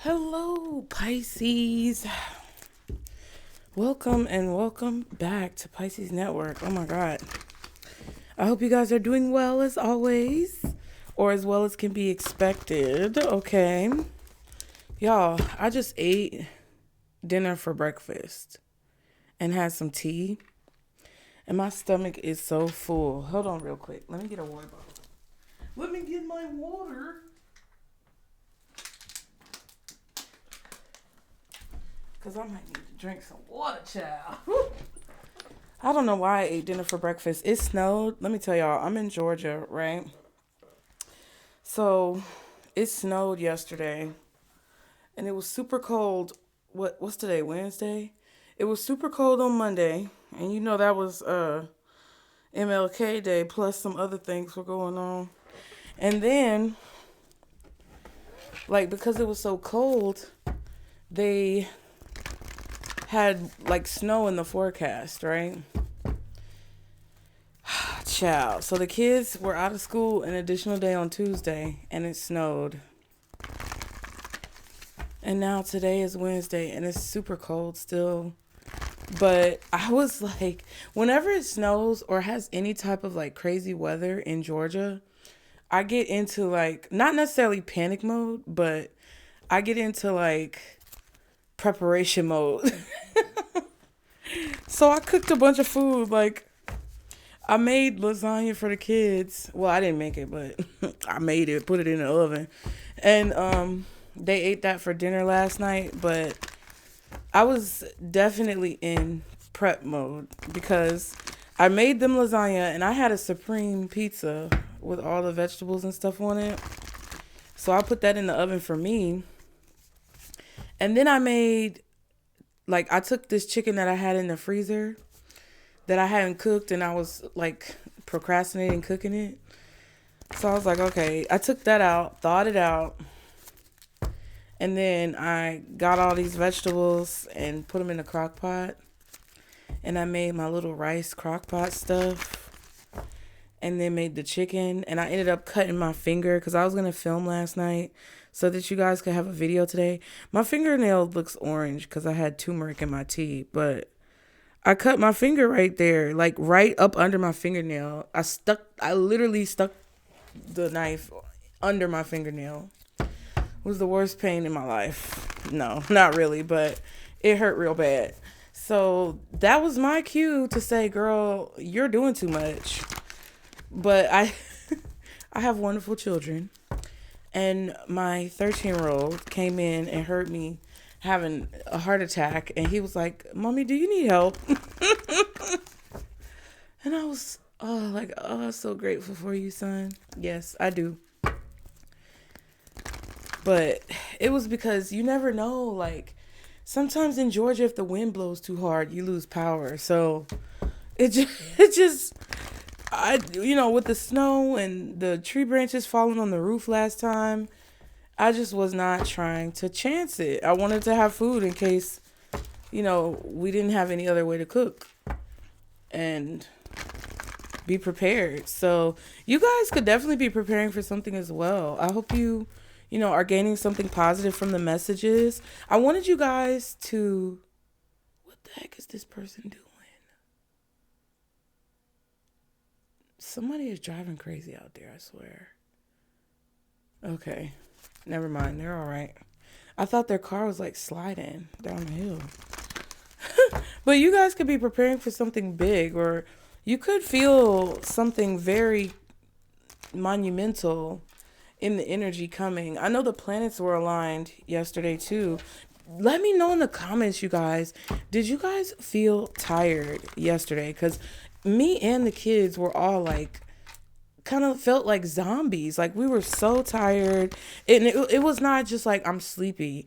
Hello, Pisces. Welcome and welcome back to Pisces Network. Oh my God. I hope you guys are doing well as always, or as well as can be expected. Okay. Y'all, I just ate dinner for breakfast and had some tea, and my stomach is so full. Hold on real quick. Let me get a water bottle. Let me get my water. Because I might need to drink some water, child. I don't know why I ate dinner for breakfast. It snowed. Let me tell y'all, I'm in Georgia, right? So it snowed yesterday. And it was super cold. What's today? Wednesday? It was super cold on Monday. And you know that was MLK Day, plus some other things were going on. And then, because it was so cold, they had snow in the forecast, right? Child. So the kids were out of school an additional day on Tuesday, and it snowed. And now today is Wednesday, and it's super cold still. But I was like, whenever it snows or has any type of crazy weather in Georgia, I get into not necessarily panic mode, but I get into preparation mode. So I cooked a bunch of food. I made lasagna for the kids. Well, I didn't make it, but I made it, put it in the oven. And they ate that for dinner last night, but I was definitely in prep mode because I made them lasagna and I had a supreme pizza with all the vegetables and stuff on it. So I put that in the oven for me. And then I made I took this chicken that I had in the freezer that I hadn't cooked, and I was procrastinating cooking it. So I was like, okay, I took that out, thawed it out, and then I got all these vegetables and put them in a crock pot, and I made my little rice crock pot stuff, and then made the chicken, and I ended up cutting my finger because I was going to film last night so that you guys could have a video today. My fingernail looks orange because I had turmeric in my tea, but I cut my finger right there, right up under my fingernail. I literally stuck the knife under my fingernail. It was the worst pain in my life. No, not really, but it hurt real bad. So that was my cue to say, girl, you're doing too much. But I have wonderful children. And my 13-year-old came in and heard me having a heart attack. And he was like, Mommy, do you need help? And I was so grateful for you, son. Yes, I do. But it was because you never know. Sometimes in Georgia, if the wind blows too hard, you lose power. So it just with the snow and the tree branches falling on the roof last time, I just was not trying to chance it. I wanted to have food in case, we didn't have any other way to cook and be prepared. So you guys could definitely be preparing for something as well. I hope you are gaining something positive from the messages. I wanted you guys to, what the heck is this person doing? Somebody is driving crazy out there, I swear. Okay. Never mind. They're all right. I thought their car was sliding down the hill. But you guys could be preparing for something big, or you could feel something very monumental in the energy coming. I know the planets were aligned yesterday too. Let me know in the comments, you guys. Did you guys feel tired yesterday? Because me and the kids were all kind of felt like zombies. We were so tired. And it was not just I'm sleepy.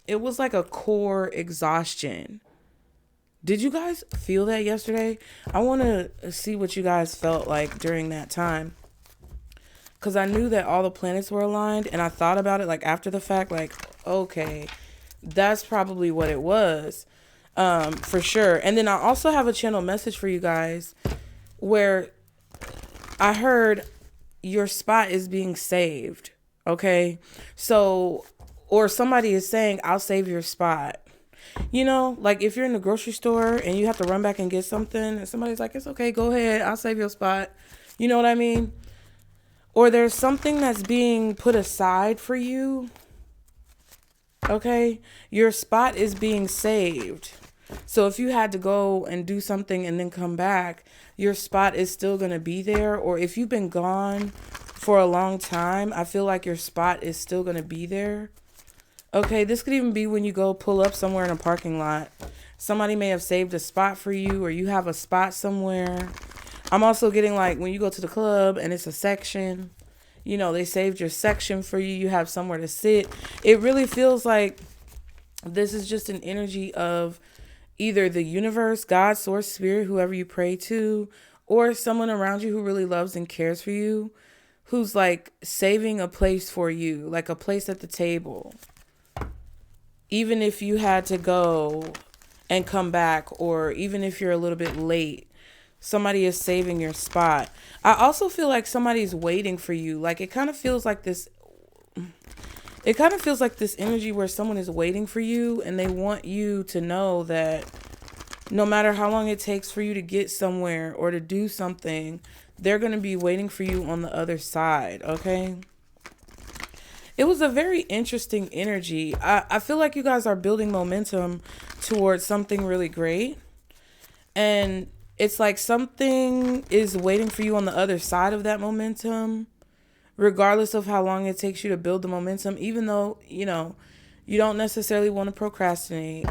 It was a core exhaustion. Did you guys feel that yesterday? I want to see what you guys felt like during that time. Because I knew that all the planets were aligned. And I thought about it after the fact. Okay, that's probably what it was. For sure. And then I also have a channel message for you guys where I heard your spot is being saved. Okay. So or somebody is saying, I'll save your spot. You know, like if you're in the grocery store and you have to run back and get something and somebody's like, it's okay, go ahead, I'll save your spot. You know what I mean? Or there's something that's being put aside for you. Okay? Your spot is being saved. So if you had to go and do something and then come back, your spot is still going to be there. Or if you've been gone for a long time, I feel like your spot is still going to be there. Okay, this could even be when you go pull up somewhere in a parking lot. Somebody may have saved a spot for you, or you have a spot somewhere. I'm also getting like when you go to the club and it's a section, you know, they saved your section for you. You have somewhere to sit. It really feels like this is just an energy of either the universe, God, source, spirit, whoever you pray to, or someone around you who really loves and cares for you, who's like saving a place for you, like a place at the table. Even if you had to go and come back, or even if you're a little bit late, somebody is saving your spot. I also feel like somebody's waiting for you. Like it kind of feels like this energy where someone is waiting for you and they want you to know that no matter how long it takes for you to get somewhere or to do something, they're going to be waiting for you on the other side. Okay. It was a very interesting energy. I feel like you guys are building momentum towards something really great. And it's like something is waiting for you on the other side of that momentum, regardless of how long it takes you to build the momentum, even though, you know, you don't necessarily want to procrastinate.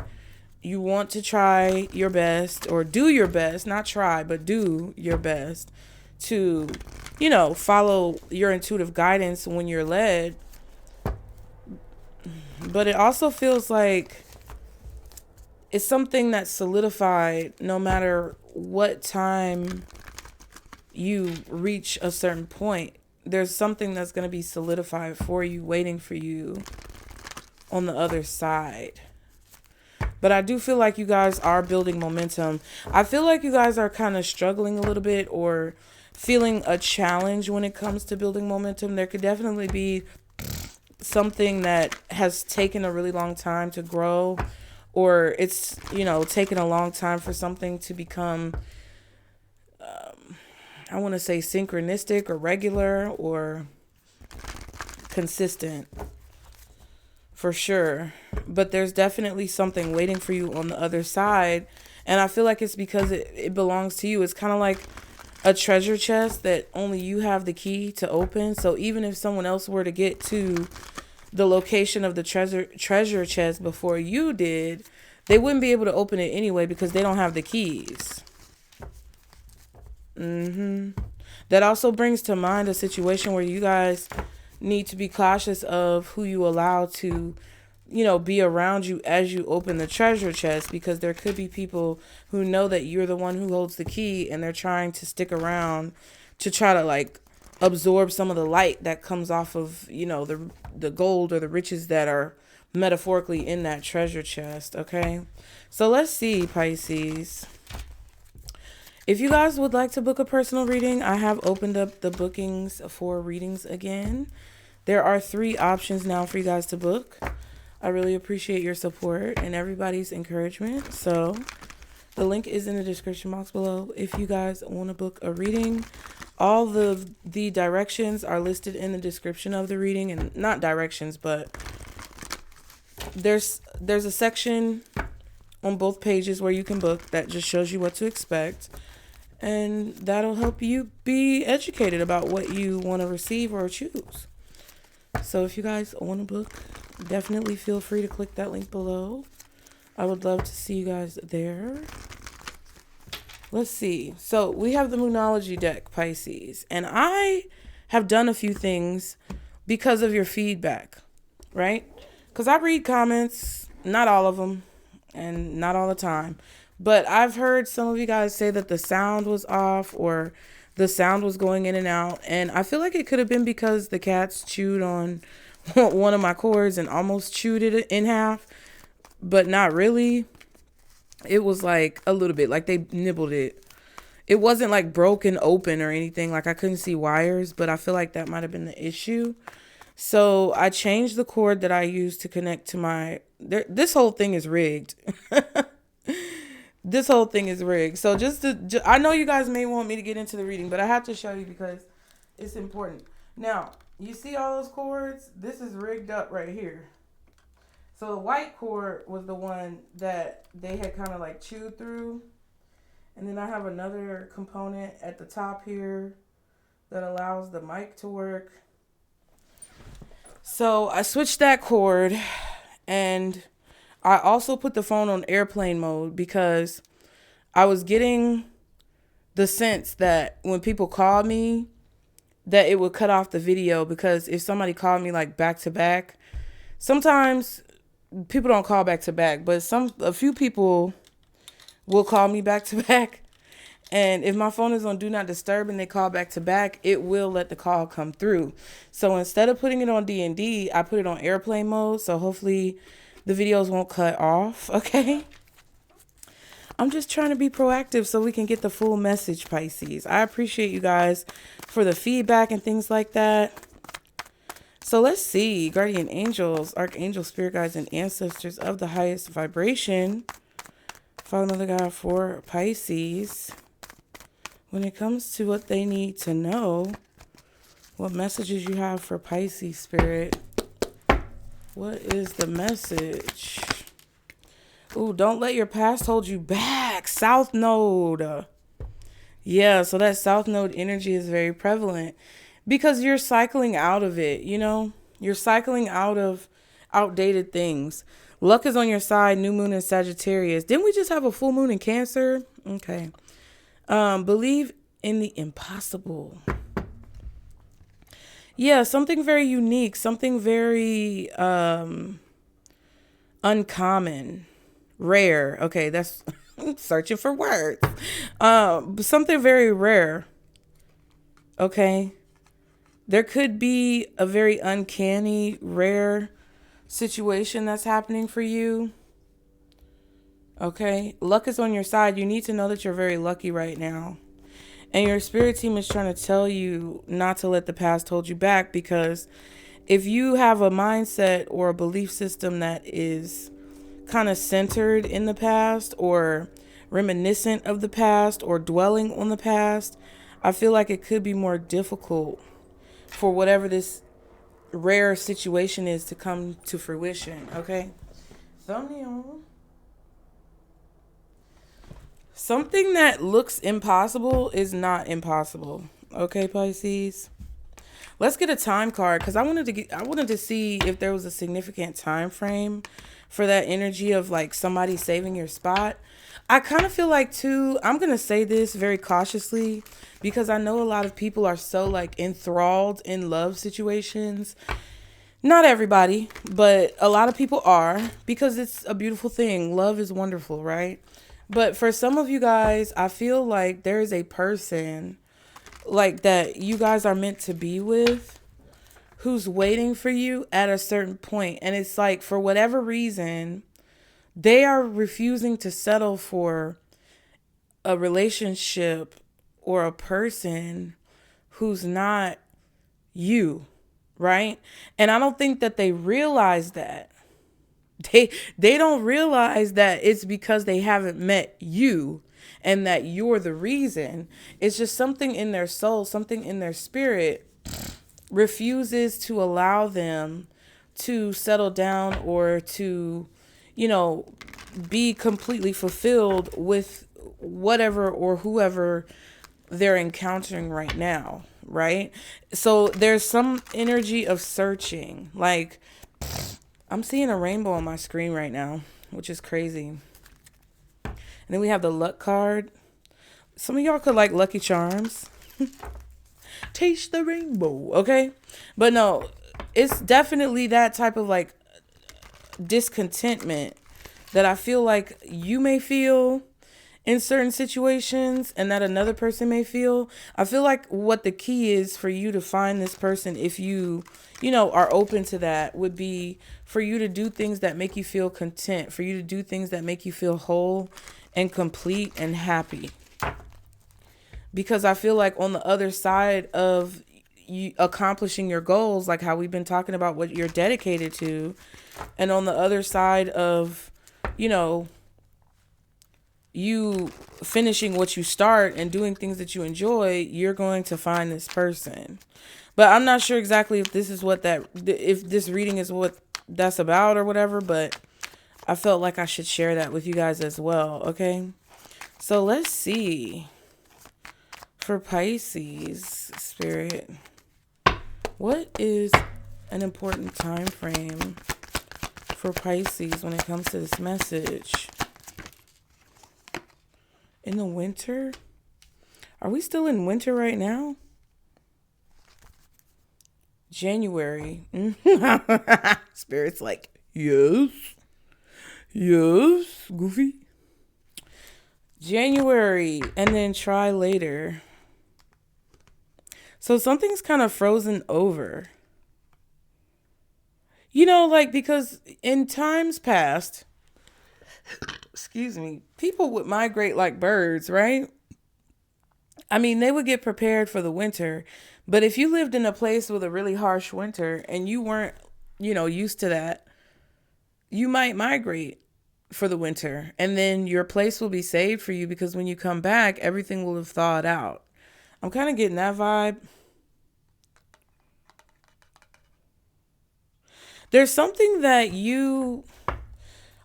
You want to try your best, or do your best, not try, but do your best to, you know, follow your intuitive guidance when you're led. But it also feels like it's something that's solidified no matter what time you reach a certain point. There's something that's going to be solidified for you, waiting for you on the other side. But I do feel like you guys are building momentum. I feel like you guys are kind of struggling a little bit or feeling a challenge when it comes to building momentum. There could definitely be something that has taken a really long time to grow, or it's, you know, taken a long time for something to become, I want to say synchronistic or regular or consistent for sure. But there's definitely something waiting for you on the other side. And I feel like it's because it belongs to you. It's kind of like a treasure chest that only you have the key to open. So even if someone else were to get to the location of the treasure chest before you did, they wouldn't be able to open it anyway because they don't have the keys. That also brings to mind a situation where you guys need to be cautious of who you allow to, you know, be around you as you open the treasure chest, because there could be people who know that you're the one who holds the key and they're trying to stick around to try to like absorb some of the light that comes off of, you know, the gold or the riches that are metaphorically in that treasure chest. Okay, so let's see, Pisces. If you guys would like to book a personal reading, I have opened up the bookings for readings again. There are 3 options now for you guys to book. I really appreciate your support and everybody's encouragement. So the link is in the description box below if you guys want to book a reading. All the directions are listed in the description of the reading, and not directions, but there's a section on both pages where you can book that just shows you what to expect, and that'll help you be educated about what you want to receive or choose. So if you guys want to book, definitely feel free to click that link below. I would love to see you guys there. Let's see. So we have the Moonology deck, Pisces, and I have done a few things because of your feedback, right? Because I read comments, not all of them and not all the time, but I've heard some of you guys say that the sound was off or the sound was going in and out. And I feel like it could have been because the cats chewed on one of my cords and almost chewed it in half, but not really. It was like a little bit, like they nibbled it. It wasn't like broken open or anything. Like I couldn't see wires, but I feel like that might have been the issue. So I changed the cord that I use to connect to my, this whole thing is rigged. This whole thing is rigged. So I know you guys may want me to get into the reading, but I have to show you because it's important. Now, you see all those cords? This is rigged up right here. So the white cord was the one that they had kind of like chewed through. And then I have another component at the top here that allows the mic to work. So I switched that cord, and I also put the phone on airplane mode because I was getting the sense that when people called me, that it would cut off the video, because if somebody called me like back to back, sometimes people don't call back to back, but a few people will call me back to back. And if my phone is on do not disturb and they call back to back, it will let the call come through. So instead of putting it on D&D, I put it on airplane mode. So hopefully the videos won't cut off. Okay. I'm just trying to be proactive so we can get the full message, Pisces. I appreciate you guys for the feedback and things like that. So let's see. Guardian angels, archangels, spirit guides, and ancestors of the highest vibration. Father, Mother, God, for Pisces. When it comes to what they need to know, what messages you have for Pisces, Spirit. What is the message? Ooh, don't let your past hold you back. South Node. Yeah, so that South Node energy is very prevalent because you're cycling out of it, you know? You're cycling out of outdated things. Luck is on your side, new moon in Sagittarius. Didn't we just have a full moon in Cancer? Okay. Believe in the impossible. Yeah, something very unique, something very uncommon, rare. Okay, that's searching for words. Something very rare. Okay. There could be a very uncanny, rare situation that's happening for you. Okay, luck is on your side. You need to know that you're very lucky right now. And your spirit team is trying to tell you not to let the past hold you back, because if you have a mindset or a belief system that is kind of centered in the past or reminiscent of the past or dwelling on the past, I feel like it could be more difficult for whatever this rare situation is to come to fruition. Okay, thumbnail. Something that looks impossible is not impossible. Okay, Pisces. Let's get a time card, because I wanted to see if there was a significant time frame for that energy of like somebody saving your spot. I kind of feel like too, I'm going to say this very cautiously because I know a lot of people are so like enthralled in love situations. Not everybody, but a lot of people are, because it's a beautiful thing. Love is wonderful, right? But for some of you guys, I feel like there is a person like that you guys are meant to be with who's waiting for you at a certain point. And it's like, for whatever reason, they are refusing to settle for a relationship or a person who's not you, right? And I don't think that they realize that. They don't realize that it's because they haven't met you and that you're the reason. It's just something in their soul, something in their spirit refuses to allow them to settle down or to, you know, be completely fulfilled with whatever or whoever they're encountering right now, right? So there's some energy of searching. Like, I'm seeing a rainbow on my screen right now, which is crazy. And then we have the luck card. Some of y'all could like Lucky Charms. Taste the rainbow, okay? But no, it's definitely that type of like discontentment that I feel like you may feel in certain situations and that another person may feel. I feel like what the key is for you to find this person, if you know, are open to that, would be for you to do things that make you feel content, for you to do things that make you feel whole and complete and happy. Because I feel like on the other side of you accomplishing your goals, like how we've been talking about what you're dedicated to. And on the other side of, you know, you finishing what you start and doing things that you enjoy, you're going to find this person. But I'm not sure exactly if this is if this reading is what that's about or whatever, but I felt like I should share that with you guys as well. Okay. So let's see. For Pisces, Spirit, what is an important time frame for Pisces when it comes to this message? In the winter? Are we still in winter right now? January. Spirit's like, yes. Yes, Goofy. January, and then try later. So something's kind of frozen over. You know, like, because in times past, excuse me, people would migrate like birds, right? I mean, they would get prepared for the winter. But if you lived in a place with a really harsh winter and you weren't, you know, used to that, you might migrate for the winter. And then your place will be saved for you because when you come back, everything will have thawed out. I'm kind of getting that vibe. There's something that you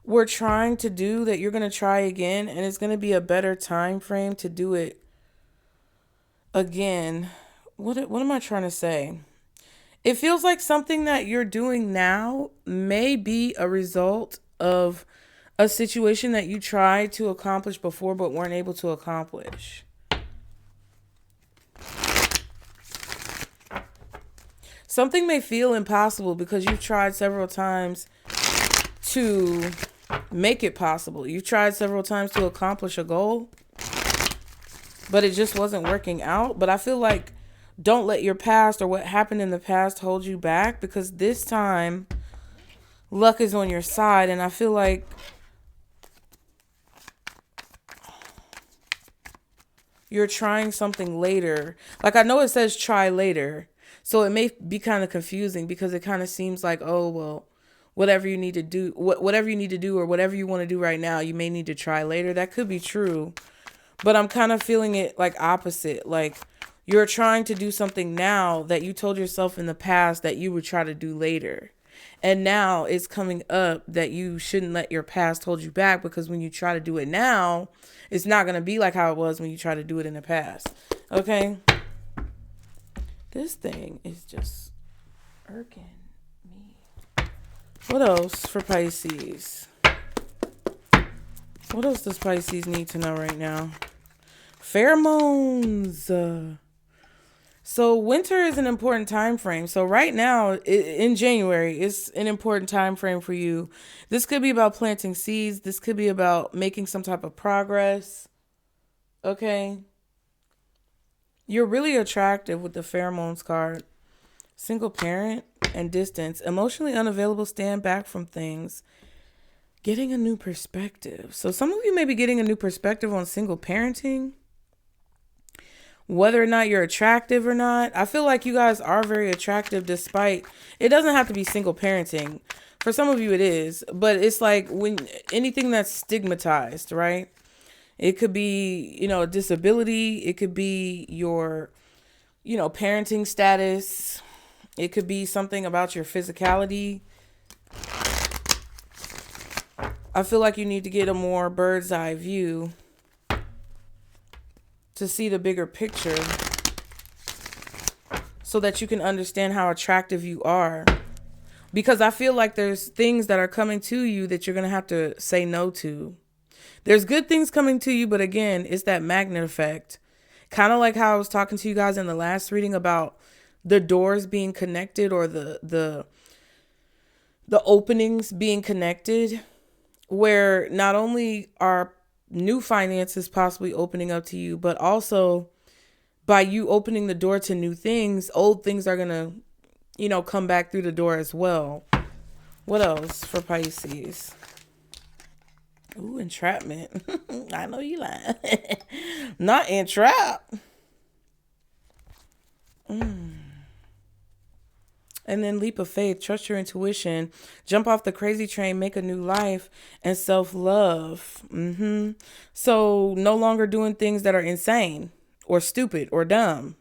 were trying to do that you're going to try again, and it's going to be a better time frame to do it again. What am I trying to say? It feels like something that you're doing now may be a result of a situation that you tried to accomplish before but weren't able to accomplish. Something may feel impossible because you've tried several times to make it possible. You've tried several times to accomplish a goal, but it just wasn't working out. But I feel like don't let your past or what happened in the past hold you back, because this time luck is on your side. And I feel like you're trying something later. Like, I know it says try later, so it may be kind of confusing because it kind of seems like, oh, well, whatever you need to do, whatever you need to do or whatever you want to do right now, you may need to try later. That could be true, but I'm kind of feeling it like opposite. Like, you're trying to do something now that you told yourself in the past that you would try to do later. And now it's coming up that you shouldn't let your past hold you back, because when you try to do it now, it's not going to be like how it was when you try to do it in the past. Okay? This thing is just irking me. What else for Pisces? What else does Pisces need to know right now? Pheromones. So winter is an important time frame. So right now in January, it's an important time frame for you. This could be about planting seeds. This could be about making some type of progress. Okay. You're really attractive with the pheromones card. Single parent and distance. Emotionally unavailable, stand back from things. Getting a new perspective. So some of you may be getting a new perspective on single parenting. Whether or not you're attractive or not. I feel like you guys are very attractive despite, it doesn't have to be single parenting. For some of you it is, but it's like when anything that's stigmatized, right? It could be, a disability. It could be your, parenting status. It could be something about your physicality. I feel like you need to get a more bird's eye view to see the bigger picture so that you can understand how attractive you are. Because I feel like there's things that are coming to you that you're going to have to say no to. There's good things coming to you, but again, it's that magnet effect. Kind of like how I was talking to you guys in the last reading about the doors being connected, or the openings being connected, where not only are new finances possibly opening up to you, but also by you opening the door to new things, old things are going to, come back through the door as well. What else for Pisces? Ooh, entrapment. I know you lying. Not entrap. And then leap of faith, trust your intuition, jump off the crazy train, make a new life, and self-love. So no longer doing things that are insane or stupid or dumb.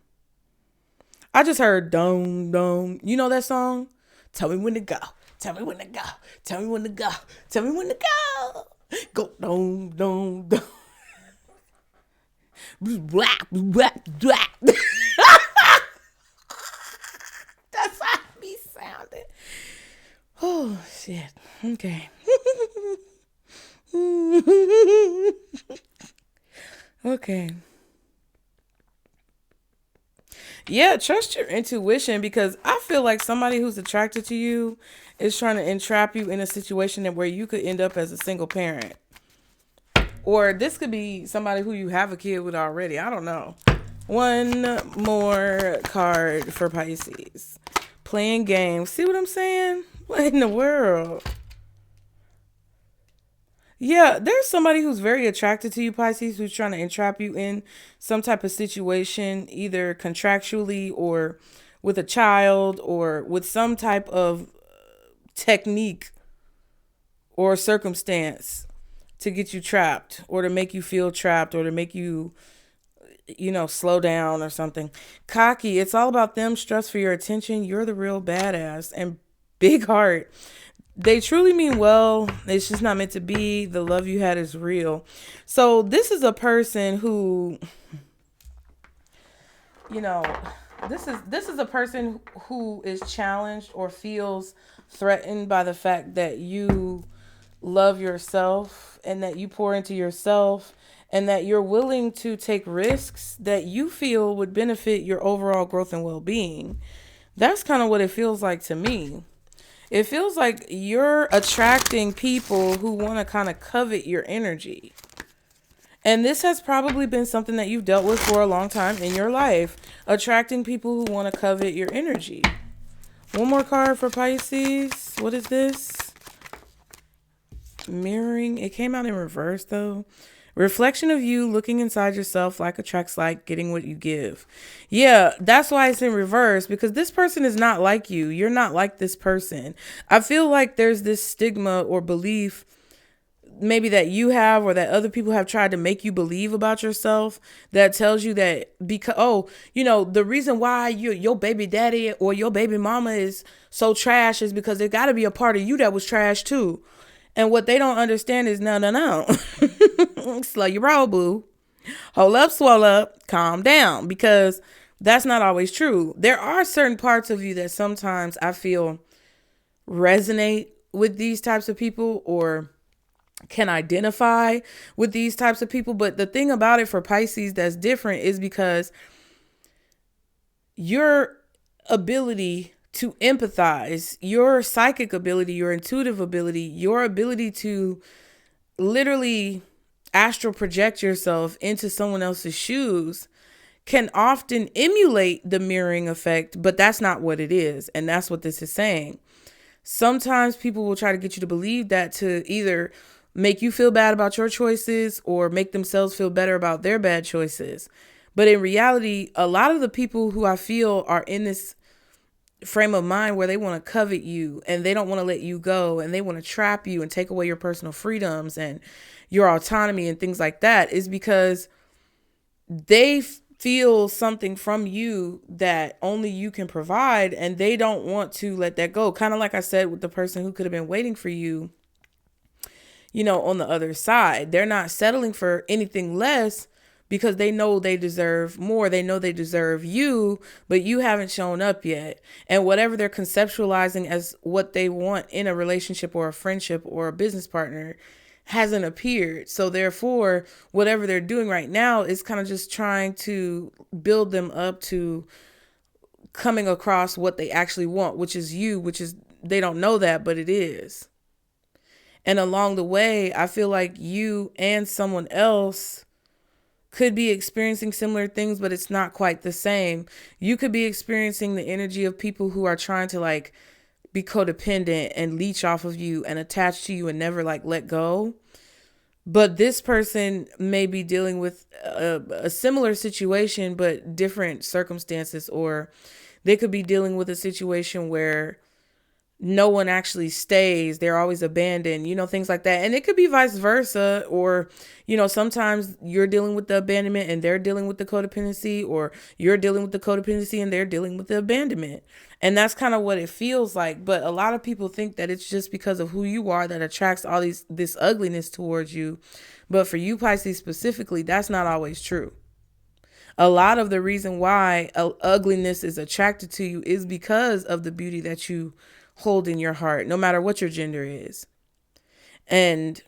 I just heard dome, dome. You know that song? Tell me when to go. Tell me when to go. Tell me when to go. Tell me when to go. Go dome, dome, dome. Black, black, black. That's how it be sounding. Oh, shit. Okay. Okay. Yeah, trust your intuition, because I feel like somebody who's attracted to you is trying to entrap you in a situation that where you could end up as a single parent. Or this could be somebody who you have a kid with already. I don't know. One more card for Pisces. Playing games. See what I'm saying? What in the world? Yeah, there's somebody who's very attracted to you, Pisces, who's trying to entrap you in some type of situation, either contractually or with a child or with some type of technique or circumstance to get you trapped or to make you feel trapped or to make you, slow down or something. Cocky, it's all about them, stress for your attention. You're the real badass. And big heart. They truly mean well. It's just not meant to be. The love you had is real. So this is a person who, this is a person who is challenged or feels threatened by the fact that you love yourself and that you pour into yourself and that you're willing to take risks that you feel would benefit your overall growth and well-being. That's kind of what it feels like to me. It feels like you're attracting people who want to kind of covet your energy. And this has probably been something that you've dealt with for a long time in your life. Attracting people who want to covet your energy. One more card for Pisces. What is this? Mirroring. It came out in reverse though. Reflection of you looking inside yourself, like attracts like, getting what you give. Yeah, that's why it's in reverse, because this person is not like you. You're not like this person. I feel like there's this stigma or belief maybe that you have or that other people have tried to make you believe about yourself that tells you that because, the reason why your baby daddy or your baby mama is so trash is because there got to be a part of you that was trash too. And what they don't understand is no. Slow your roll, boo. Hold up, swell up, calm down, because that's not always true. There are certain parts of you that sometimes I feel resonate with these types of people or can identify with these types of people. But the thing about it for Pisces that's different is because your ability to empathize, your psychic ability, your intuitive ability, your ability to literally astral project yourself into someone else's shoes can often emulate the mirroring effect, but that's not what it is. And that's what this is saying. Sometimes people will try to get you to believe that to either make you feel bad about your choices or make themselves feel better about their bad choices. But in reality, a lot of the people who I feel are in this frame of mind where they want to covet you and they don't want to let you go and they want to trap you and take away your personal freedoms and your autonomy and things like that is because they feel something from you that only you can provide and they don't want to let that go. Kind of like I said with the person who could have been waiting for you, on the other side. They're not settling for anything less because they know they deserve more. They know they deserve you, but you haven't shown up yet. And whatever they're conceptualizing as what they want in a relationship or a friendship or a business partner hasn't appeared. So therefore, whatever they're doing right now is kind of just trying to build them up to coming across what they actually want, which is you, which is, they don't know that, but it is. And along the way, I feel like you and someone else could be experiencing similar things, but it's not quite the same. You could be experiencing the energy of people who are trying to be codependent and leech off of you and attach to you and never let go. But this person may be dealing with a similar situation, but different circumstances, or They could be dealing with a situation where no one actually stays. They're always abandoned, things like that. And it could be vice versa. Or, sometimes you're dealing with the abandonment and they're dealing with the codependency, or you're dealing with the codependency and they're dealing with the abandonment. And that's kind of what it feels like. But a lot of people think that it's just because of who you are that attracts all this ugliness towards you. But for you, Pisces specifically, that's not always true. A lot of the reason why ugliness is attracted to you is because of the beauty that you hold in your heart, no matter what your gender is. And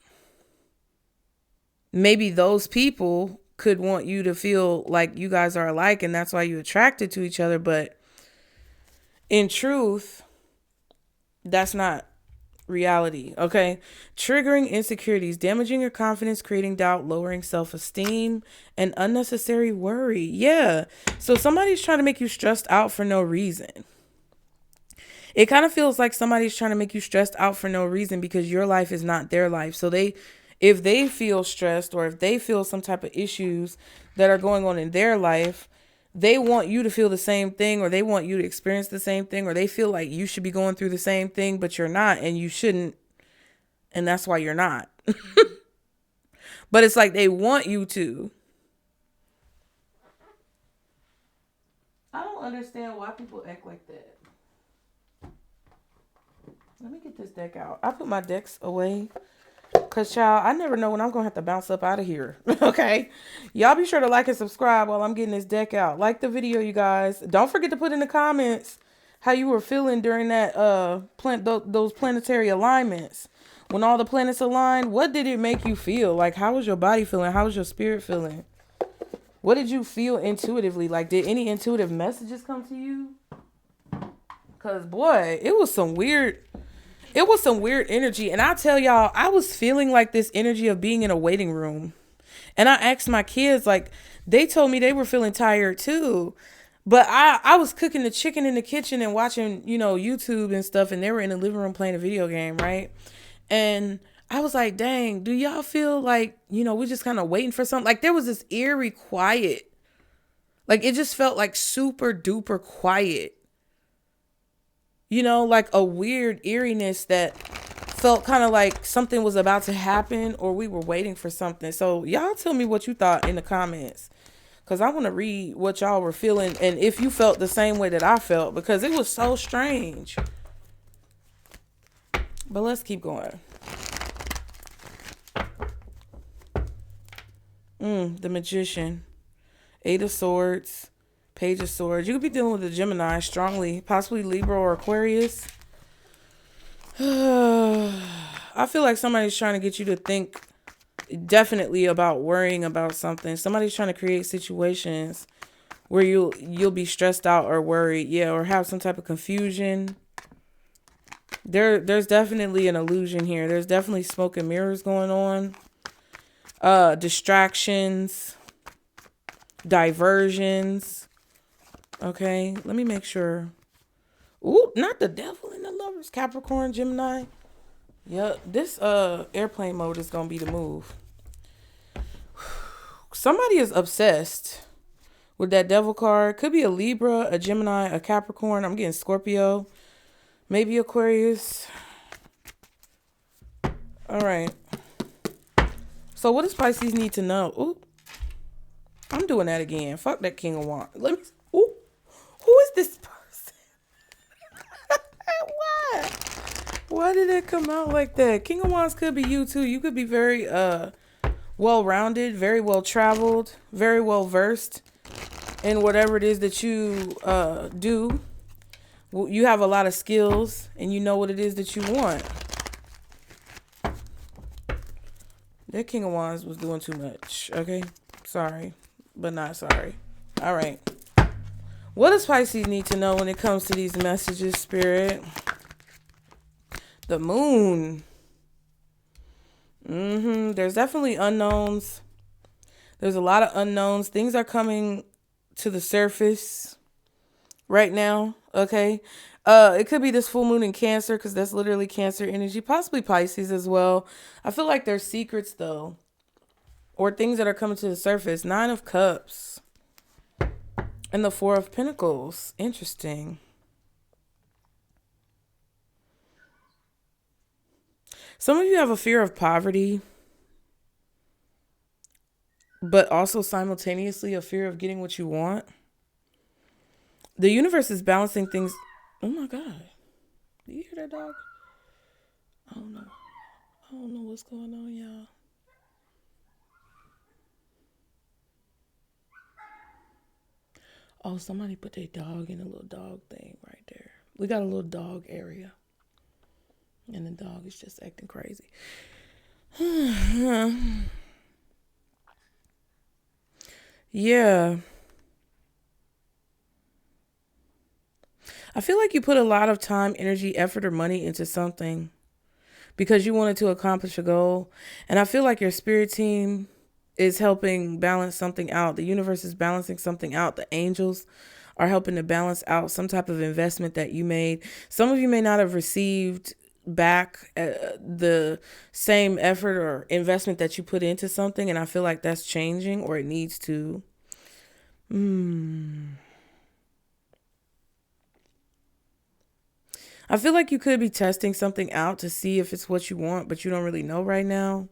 maybe those people could want you to feel like you guys are alike, and that's why you're attracted to each other. But in truth, that's not reality. Okay. Triggering insecurities, damaging your confidence, creating doubt, lowering self-esteem, and unnecessary worry. Yeah. So somebody's trying to make you stressed out for no reason. It kind of feels like somebody's trying to make you stressed out for no reason because your life is not their life. So if they feel stressed, or if they feel some type of issues that are going on in their life, they want you to feel the same thing, or they want you to experience the same thing, or they feel like you should be going through the same thing, but you're not, and you shouldn't. And that's why you're not. But it's like they want you to. I don't understand why people act like that. Let me get this deck out. I put my decks away because, child, I never know when I'm going to have to bounce up out of here. Okay? Y'all be sure to like and subscribe while I'm getting this deck out. Like the video, you guys. Don't forget to put in the comments how you were feeling during that those planetary alignments. When all the planets aligned, what did it make you feel? Like, how was your body feeling? How was your spirit feeling? What did you feel intuitively? Like, did any intuitive messages come to you? Because, boy, it was some weird energy. And I tell y'all, I was feeling like this energy of being in a waiting room. And I asked my kids, like, they told me they were feeling tired too. But I was cooking the chicken in the kitchen and watching, YouTube and stuff. And they were in the living room playing a video game, right? And I was like, dang, do y'all feel like, we're just kind of waiting for something? Like, there was this eerie quiet. Like, it just felt like super duper quiet. Like a weird eeriness that felt kind of like something was about to happen, or we were waiting for something. So y'all tell me what you thought in the comments, because I want to read what y'all were feeling and if you felt the same way that I felt, because it was so strange. But let's keep going. The Magician, Eight of Swords, Page of Swords. You could be dealing with a Gemini strongly, possibly Libra or Aquarius. I feel like somebody's trying to get you to think definitely about worrying about something. Somebody's trying to create situations where you'll be stressed out or worried, or have some type of confusion. There's definitely an illusion here. There's definitely smoke and mirrors going on. Distractions, diversions. Okay, let me make sure. Ooh, not the Devil and the Lovers. Capricorn, Gemini. Yep, this airplane mode is gonna be the move. Somebody is obsessed with that Devil card. Could be a Libra, a Gemini, a Capricorn. I'm getting Scorpio, maybe Aquarius. All right. So what does Pisces need to know? Ooh, I'm doing that again. Fuck that King of Wands. Let me. Ooh, who is this person? Why? Why did it come out like that? King of Wands could be you too. You could be very well-rounded, very well-traveled, very well-versed in whatever it is that you do. You have a lot of skills and you know what it is that you want. That King of Wands was doing too much. Okay, sorry, but not sorry. All right. What does Pisces need to know when it comes to these messages, Spirit? The Moon. There's definitely unknowns. There's a lot of unknowns. Things are coming to the surface right now. Okay. It could be this full moon in Cancer, because that's literally Cancer energy. Possibly Pisces as well. I feel like there's secrets though, or things that are coming to the surface. 9 of Cups. And the Four of Pentacles. Interesting. Some of you have a fear of poverty, but also simultaneously a fear of getting what you want. The universe is balancing things. Oh my God. Do you hear that dog? I don't know. I don't know what's going on, y'all. Oh, somebody put their dog in a little dog thing right there. We got a little dog area. And the dog is just acting crazy. Yeah. I feel like you put a lot of time, energy, effort, or money into something because you wanted to accomplish a goal. And I feel like your spirit team is helping balance something out. The universe is balancing something out. The angels are helping to balance out some type of investment that you made. Some of you may not have received back the same effort or investment that you put into something. And I feel like that's changing, or it needs to. I feel like you could be testing something out to see if it's what you want, but you don't really know right now.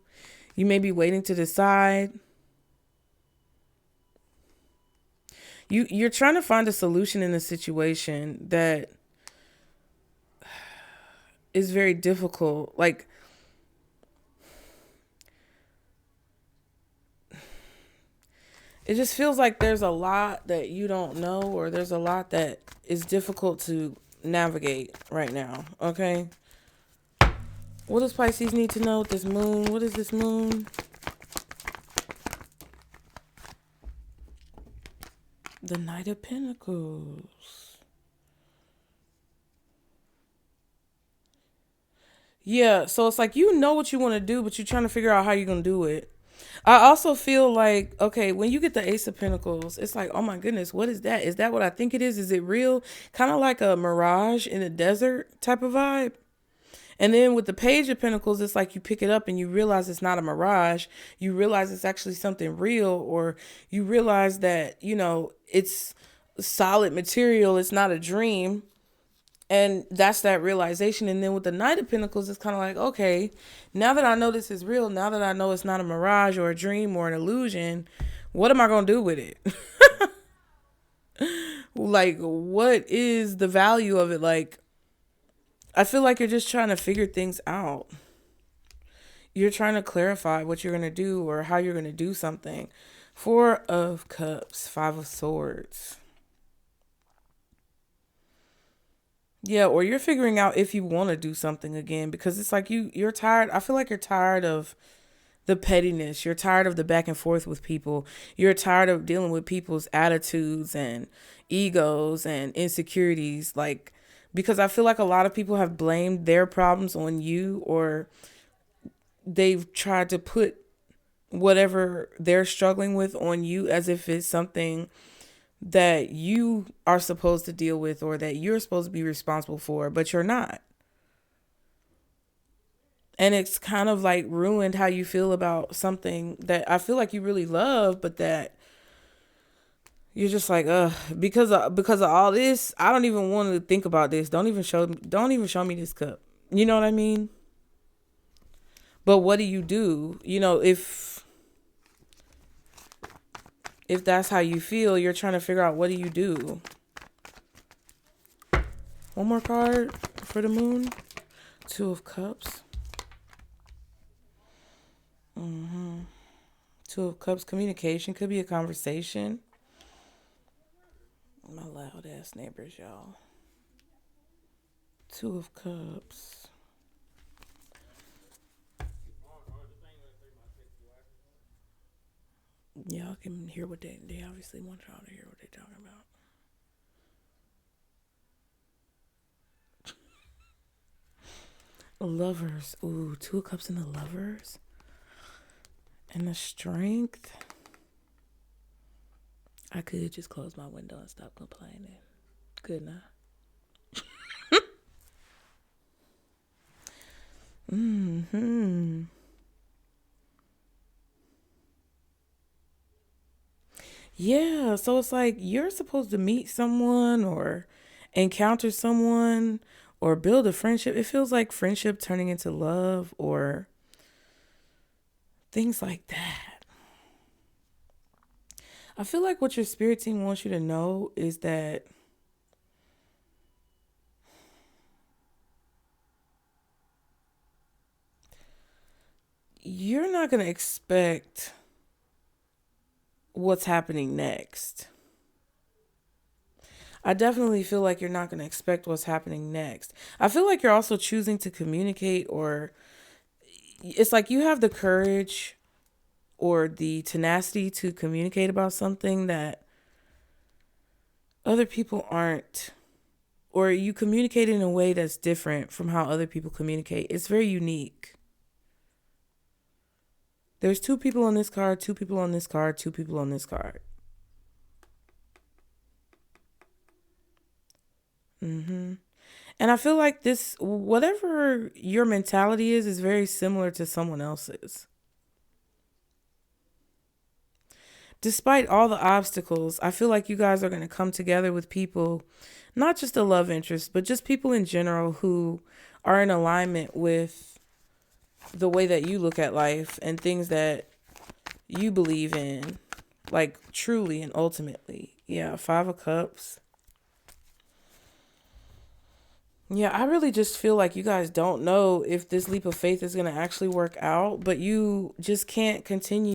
You may be waiting to decide. You're trying to find a solution in a situation that is very difficult. Like, it just feels like there's a lot that you don't know, or there's a lot that is difficult to navigate right now. Okay. What does Pisces need to know with this moon? What is this moon? The Knight of Pentacles. Yeah, so it's like you know what you want to do, but you're trying to figure out how you're going to do it. I also feel like, okay, when you get the Ace of Pentacles, it's like, oh my goodness, what is that? Is that what I think it is? Is it real? Kind of like a mirage in the desert type of vibe. And then with the Page of Pentacles, it's like you pick it up and you realize it's not a mirage. You realize it's actually something real, or you realize that, it's solid material. It's not a dream. And that's that realization. And then with the Knight of Pentacles, it's kind of like, okay, now that I know this is real, now that I know it's not a mirage or a dream or an illusion, what am I going to do with it? Like, what is the value of it? Like, I feel like you're just trying to figure things out. You're trying to clarify what you're going to do or how you're going to do something. Four of Cups, Five of Swords. Yeah, or you're figuring out if you want to do something again, because it's like you're tired. I feel like you're tired of the pettiness. You're tired of the back and forth with people. You're tired of dealing with people's attitudes and egos and insecurities. Like, because I feel like a lot of people have blamed their problems on you, or they've tried to put whatever they're struggling with on you as if it's something that you are supposed to deal with or that you're supposed to be responsible for, but you're not. And it's kind of like ruined how you feel about something that I feel like you really love, but that you're just like, because of all this, I don't even want to think about this. Don't even show me this cup. You know what I mean? But what do? If that's how you feel, you're trying to figure out, what do you do? One more card for the moon. Two of Cups. Two of Cups, communication. Could be a conversation. My loud ass neighbors, y'all. Two of Cups. Y'all can hear what they obviously want y'all to hear what they're talking about. Lovers. Ooh, Two of Cups and the Lovers. And the Strength. I could just close my window and stop complaining. Couldn't I? Yeah, so it's like you're supposed to meet someone or encounter someone or build a friendship. It feels like friendship turning into love or things like that. I feel like what your spirit team wants you to know is that you're not going to expect what's happening next. I definitely feel like you're not going to expect what's happening next. I feel like you're also choosing to communicate, or it's like you have the courage or the tenacity to communicate about something that other people aren't, or you communicate in a way that's different from how other people communicate. It's very unique. There's two people on this card, two people on this card, two people on this card. And I feel like this, whatever your mentality is very similar to someone else's. Despite all the obstacles, I feel like you guys are going to come together with people, not just a love interest, but just people in general who are in alignment with the way that you look at life and things that you believe in, like truly and ultimately. Yeah, 5 of Cups. Yeah, I really just feel like you guys don't know if this leap of faith is going to actually work out, but you just can't continue